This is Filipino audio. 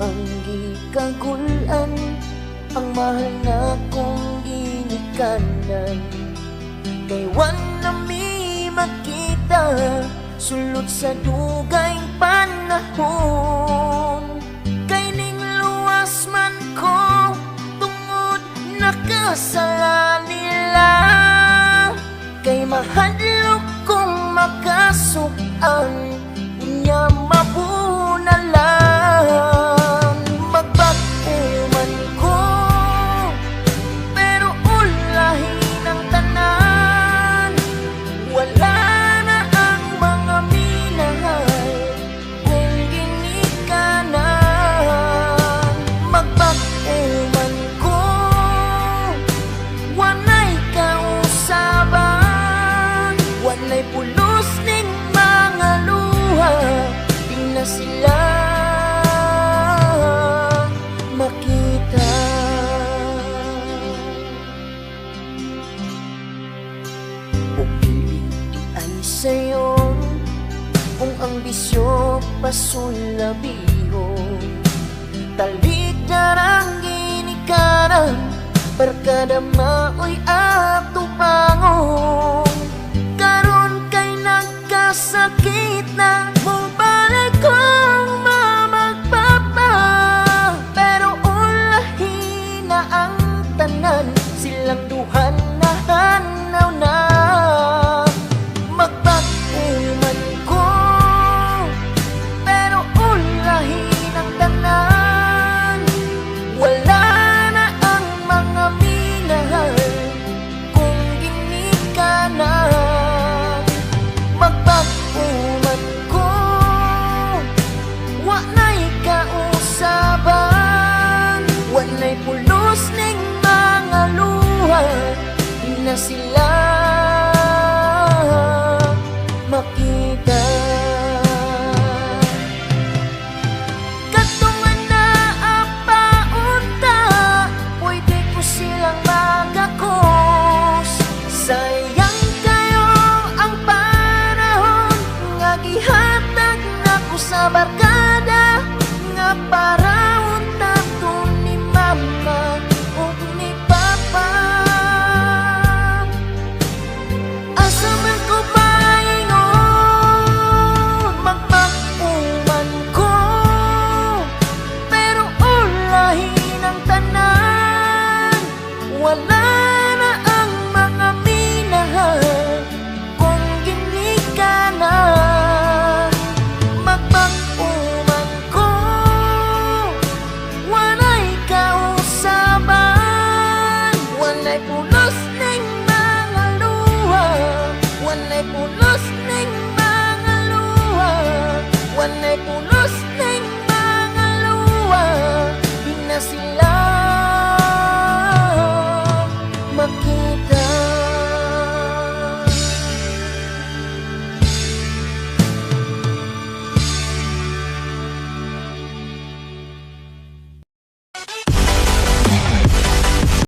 ang gikagulan, ang mahal na kong ginikanan. Kay wala mi makita sulod sa dugay panahon. Kay ning luwas man ko tungod nakasala nila. Kay mahadlok kong makasukan, unya mabuna lang. Magbago man ko, pero ulahin ang tanan. Wala na ang mga minahal kung ginikanan. Magbago man ko, wanay kausaban, wanay pulos ning mga luha. Di na sila makita. Pupili ay sa'yo kung ang bisyo pasulabiho. Talik darang ginikanan, barkada maoy at tupangon.